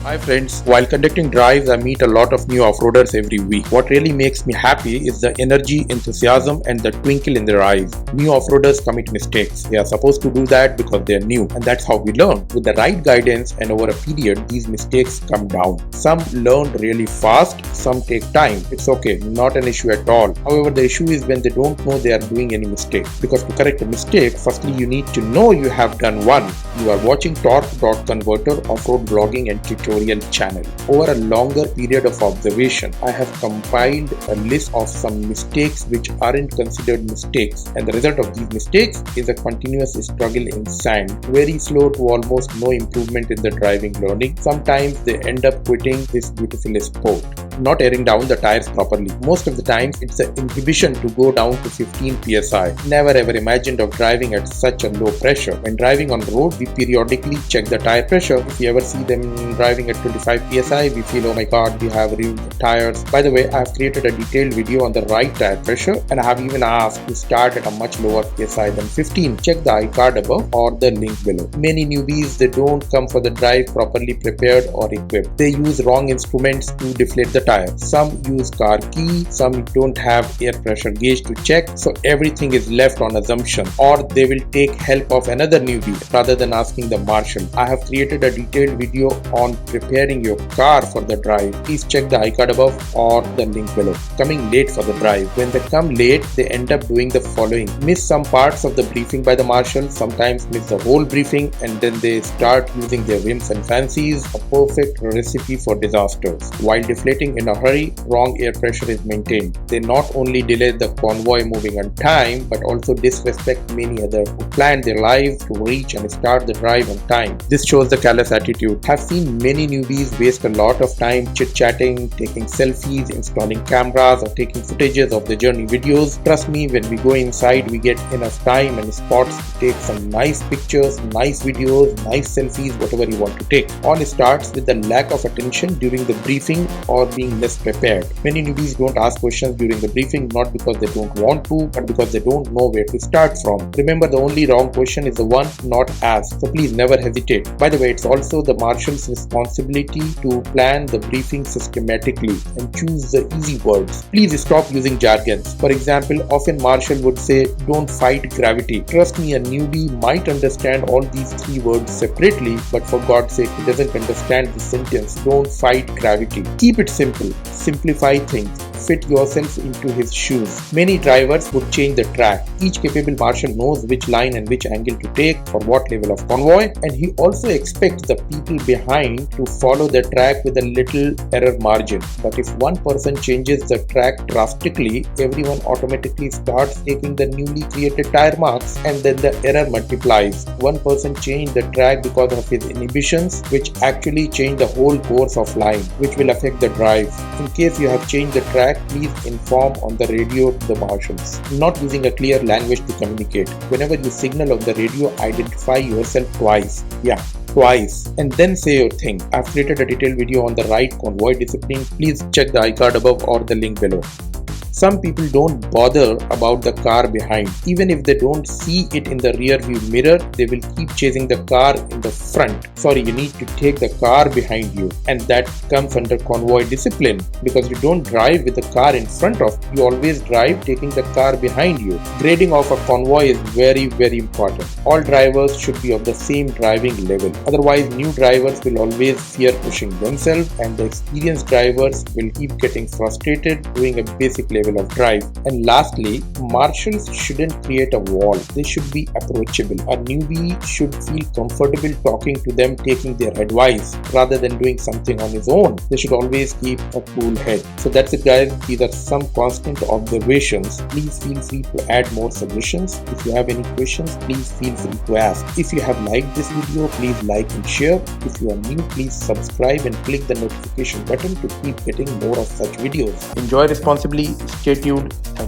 Hi friends, while conducting drives I meet a lot of new off-roaders every week. What really makes me happy is the energy, enthusiasm and the twinkle in their eyes. New off-roaders commit mistakes. They are supposed to do that because they are new, and that's how we learn. With the right guidance and over a period, these mistakes come down. Some learn really fast, some take time. It's okay, not an issue at all. However, the issue is when they don't know they are doing any mistake. Because to correct a mistake, firstly you need to know you have done one. You are watching torque.converter off-road blogging and tutorial channel. Over a longer period of observation, I have compiled a list of some mistakes which aren't considered mistakes, and the result of these mistakes is a continuous struggle in sand, very slow to almost no improvement in the driving learning. Sometimes they end up quitting this beautiful sport. Not airing down the tires properly. Most of the times it's the inhibition to go down to 15 psi. Never ever imagined of driving at such a low pressure. When driving on the road, we periodically check the tire pressure. If you ever see them driving at 25 psi, we feel, oh my god, we have real tires. By the way, I have created a detailed video on the right tire pressure, and I have even asked to start at a much lower psi than 15. Check the iCard above or the link below. Many newbies, they don't come for the drive properly prepared or equipped. They use wrong instruments to deflate the tire. Some use car key, some don't have air pressure gauge to check, so everything is left on assumption, or they will take help of another newbie rather than asking the marshal. I have created a detailed video on preparing your car for the drive. Please check the iCard above or the link below. Coming late for the drive. When they come late, they end up doing the following. Miss some parts of the briefing by the marshal, sometimes miss the whole briefing, and then they start using their whims and fancies, a perfect recipe for disasters. While deflating in a hurry, wrong air pressure is maintained. They not only delay the convoy moving on time, but also disrespect many others who planned their lives to reach and start the drive on time. This shows the callous attitude. Have seen many newbies waste a lot of time chit-chatting, taking selfies, installing cameras, or taking footages of the journey videos. Trust me, when we go inside, we get enough time and spots to take some nice pictures, nice videos, nice selfies, whatever you want to take. All starts with the lack of attention during the briefing or being less prepared. Many newbies don't ask questions during the briefing, not because they don't want to, but because they don't know where to start from. Remember, the only wrong question is the one not asked, so please never hesitate. By the way, it's also the marshal's responsibility to plan the briefing systematically and choose the easy words. Please stop using jargons. For example, often marshal would say, don't fight gravity. Trust me, a newbie might understand all these three words separately, but for God's sake, he doesn't understand the sentence, don't fight gravity. Keep it simple. Simplify things. Fit yourself into his shoes. Many drivers would change the track. Each capable marshal knows which line and which angle to take for what level of convoy, and he also expects the people behind to follow the track with a little error margin. But if one person changes the track drastically, everyone automatically starts taking the newly created tire marks, and then the error multiplies. One person changed the track because of his inhibitions, which actually change the whole course of line, which will affect the drive. In case you have changed the track, please inform on the radio to the marshals. Not using a clear language to communicate. Whenever you signal on the radio, identify yourself twice. Twice, and then say your thing. I've created a detailed video on the right convoy discipline. Please check the iCard above or the link below. Some people don't bother about the car behind. Even if they don't see it in the rear view mirror, they will keep chasing the car in the front. Sorry, you need to take the car behind you, and that comes under convoy discipline, because you don't drive with the car in front of you, always drive taking the car behind you. Grading of a convoy is very, very important. All drivers should be of the same driving level. Otherwise, new drivers will always fear pushing themselves, and the experienced drivers will keep getting frustrated doing a basic level of drive. And lastly, marshals shouldn't create a wall. They should be approachable. A newbie should feel comfortable talking to them, taking their advice rather than doing something on his own. They should always keep a cool head. So that's it, guys. These are some constant observations. Please feel free to add more suggestions. If you have any questions, please feel free to ask. If you have liked this video, please like and share. If you are new, please subscribe and click the notification button to keep getting more of such videos. Enjoy responsibly. Stay tuned. Thank you.